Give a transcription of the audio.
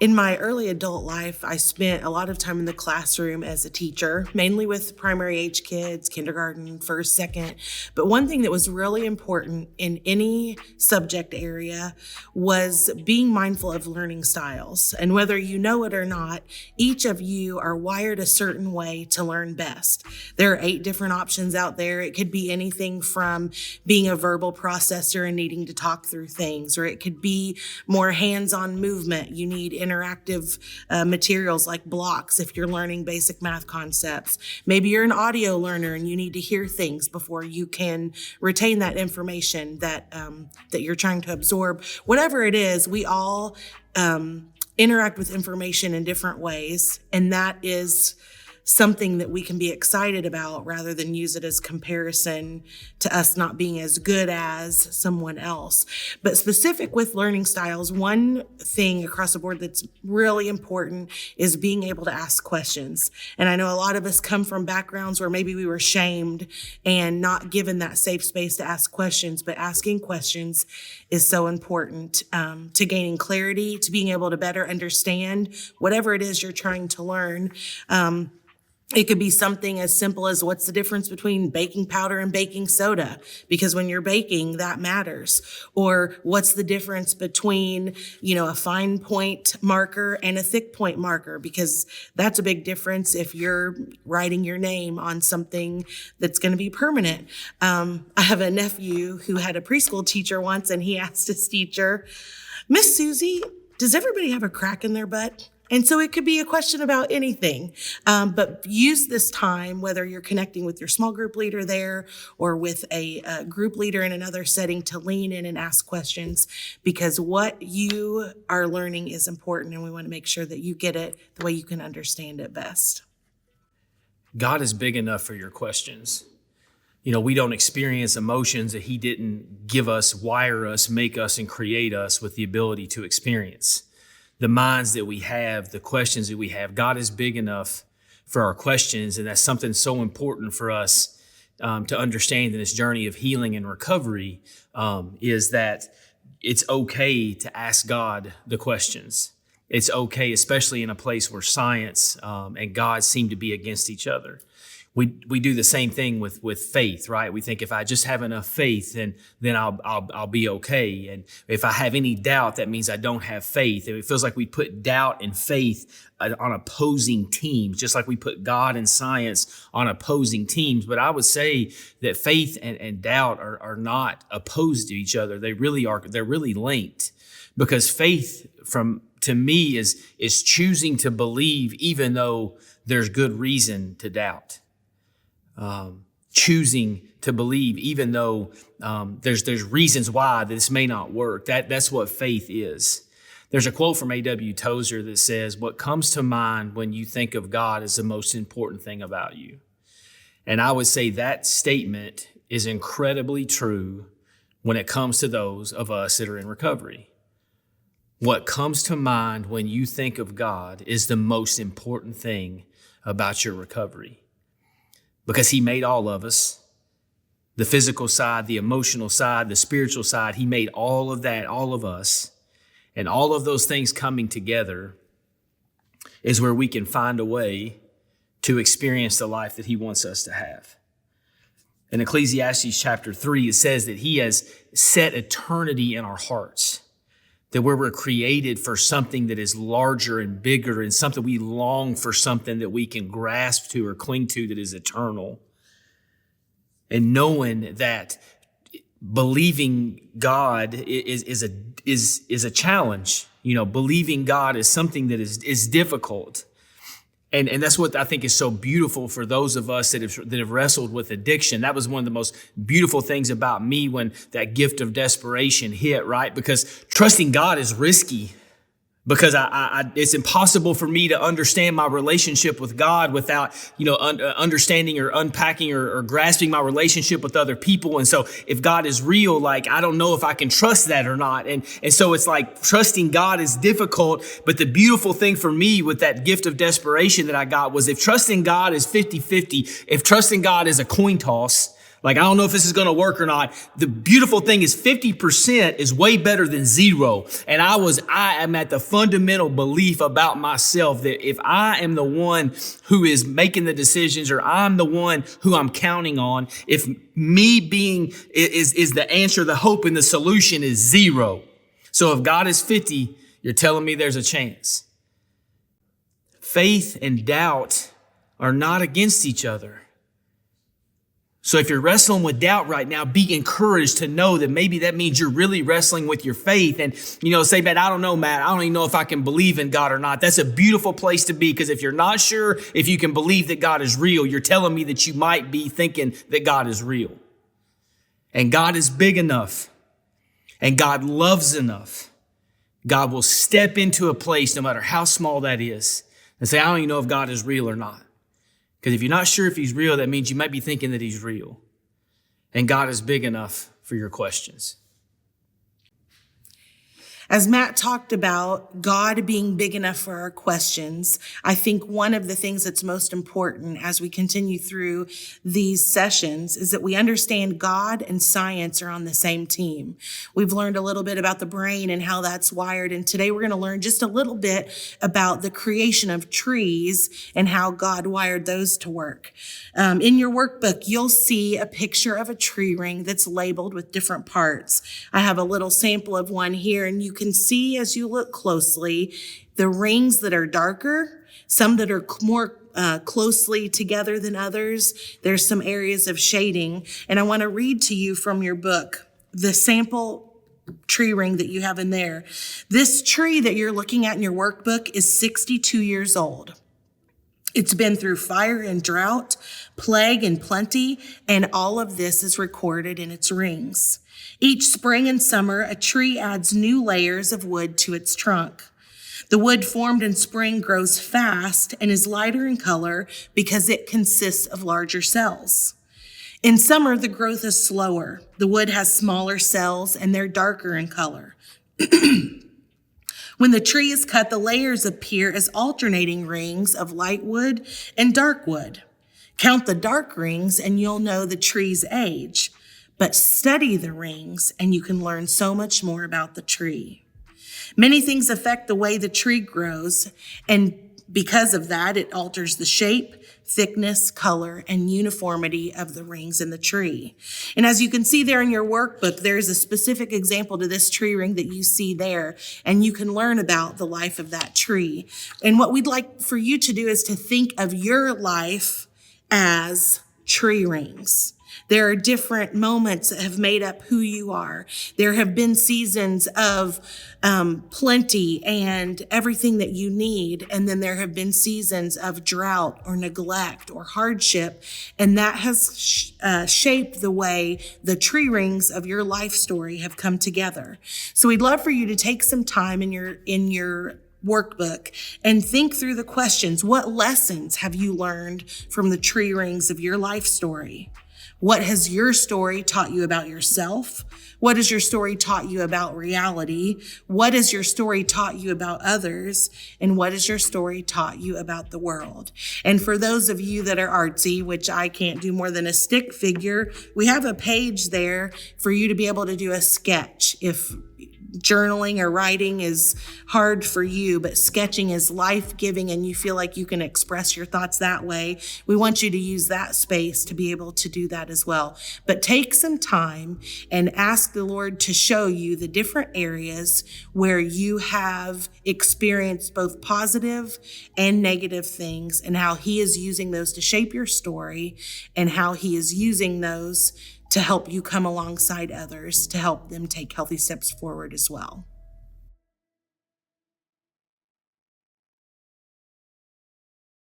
In my early adult life, I spent a lot of time in the classroom as a teacher, mainly with primary age kids, kindergarten, first, second. But one thing that was really important in any subject area was being mindful of learning styles. And whether you know it or not, each of you are wired a certain way to learn best. There are 8 different options out there. It could be anything from being a verbal processor and needing to talk through things, or it could be more hands-on movement. You need interactive materials like blocks if you're learning basic math concepts. Maybe you're an audio learner and you need to hear things before you can retain that information that you're trying to absorb. Whatever it is, we all interact with information in different ways, and that is something that we can be excited about rather than use it as comparison to us not being as good as someone else. But specific with learning styles, one thing across the board that's really important is being able to ask questions. And I know a lot of us come from backgrounds where maybe we were shamed and not given that safe space to ask questions, but asking questions is so important to gaining clarity, to being able to better understand whatever it is you're trying to learn. It could be something as simple as what's the difference between baking powder and baking soda? Because when you're baking, that matters. Or what's the difference between, a fine point marker and a thick point marker? Because that's a big difference if you're writing your name on something that's going to be permanent. I have a nephew who had a preschool teacher once, and he asked his teacher, "Miss Susie, does everybody have a crack in their butt?" And so it could be a question about anything, but use this time, whether you're connecting with your small group leader there or with a group leader in another setting, to lean in and ask questions, because what you are learning is important, and we want to make sure that you get it the way you can understand it best. God is big enough for your questions. We don't experience emotions that He didn't give us, wire us, make us, and create us with the ability to experience. The minds that we have, the questions that we have, God is big enough for our questions. And that's something so important for us to understand in this journey of healing and recovery, is that it's okay to ask God the questions. It's okay, especially in a place where science and God seem to be against each other. We do the same thing with faith, right? We think if I just have enough faith, then I'll be okay. And if I have any doubt, that means I don't have faith. And it feels like we put doubt and faith on opposing teams, just like we put God and science on opposing teams. But I would say that faith and doubt are not opposed to each other. They really are. They're really linked, because faith, to me, is choosing to believe even though there's good reason to doubt. Choosing to believe even though there's reasons why this may not work. That's what faith is. There's a quote from A.W. Tozer that says, "What comes to mind when you think of God is the most important thing about you." And I would say that statement is incredibly true when it comes to those of us that are in recovery. What comes to mind when you think of God is the most important thing about your recovery. Because He made all of us, the physical side, the emotional side, the spiritual side. He made all of that, all of us. And all of those things coming together is where we can find a way to experience the life that He wants us to have. In Ecclesiastes chapter 3, it says that He has set eternity in our hearts, that we're created for something that is larger and bigger, and something we long for, something that we can grasp to or cling to that is eternal. And knowing that believing God is a challenge. Believing God is something that is difficult. And that's what I think is so beautiful for those of us that have wrestled with addiction. That was one of the most beautiful things about me when that gift of desperation hit, right? Because trusting God is risky. Because it's impossible for me to understand my relationship with God without, understanding or unpacking or grasping my relationship with other people. And so if God is real, I don't know if I can trust that or not. And so it's like trusting God is difficult. But the beautiful thing for me with that gift of desperation that I got was, if trusting God is 50-50, if trusting God is a coin toss, Like, I don't know if this is going to work or not. The beautiful thing is 50% is way better than 0. And I am at the fundamental belief about myself that if I am the one who is making the decisions, or I'm the one who I'm counting on, if me being is the answer, the hope, and the solution is 0. So if God is 50, you're telling me there's a chance. Faith and doubt are not against each other. So if you're wrestling with doubt right now, be encouraged to know that maybe that means you're really wrestling with your faith. And, say, man, I don't know, Matt. I don't even know if I can believe in God or not. That's a beautiful place to be, because if you're not sure if you can believe that God is real, you're telling me that you might be thinking that God is real. And God is big enough, and God loves enough. God will step into a place, no matter how small that is, and say, I don't even know if God is real or not. Because if you're not sure if he's real, that means you might be thinking that he's real. And God is big enough for your questions. As Matt talked about God being big enough for our questions, I think one of the things that's most important as we continue through these sessions is that we understand God and science are on the same team. We've learned a little bit about the brain and how that's wired, and today we're going to learn just a little bit about the creation of trees and how God wired those to work. In your workbook, you'll see a picture of a tree ring that's labeled with different parts. I have a little sample of one here, and you can see as you look closely the rings that are darker, some that are more closely together than others. There's some areas of shading, and I want to read to you from your book the sample tree ring that you have in there. This tree that you're looking at in your workbook is 62 years old. It's been through fire and drought, plague and plenty, and all of this is recorded in its rings. Each spring and summer, a tree adds new layers of wood to its trunk. The wood formed in spring grows fast and is lighter in color because it consists of larger cells. In summer, the growth is slower. The wood has smaller cells and they're darker in color. When the tree is cut, the layers appear as alternating rings of light wood and dark wood. Count the dark rings and you'll know the tree's age, but study the rings and you can learn so much more about the tree. Many things affect the way the tree grows, and because of that, it alters the shape, thickness, color, and uniformity of the rings in the tree. And as you can see there in your workbook, there's a specific example to this tree ring that you see there, and you can learn about the life of that tree. And what we'd like for you to do is to think of your life as tree rings. There are different moments that have made up who you are. There have been seasons of plenty and everything that you need. And then there have been seasons of drought or neglect or hardship. And that has shaped the way the tree rings of your life story have come together. So we'd love for you to take some time in your workbook and think through the questions. What lessons have you learned from the tree rings of your life story? What has your story taught you about yourself? What has your story taught you about reality? What has your story taught you about others? And what has your story taught you about the world? And for those of you that are artsy, which I can't do more than a stick figure, we have a page there for you to be able to do a sketch. If journaling or writing is hard for you, but sketching is life-giving and you feel like you can express your thoughts that way, we want you to use that space to be able to do that as well. But take some time and ask the Lord to show you the different areas where you have experienced both positive and negative things, and how He is using those to shape your story, and how He is using those to help you come alongside others to help them take healthy steps forward as well.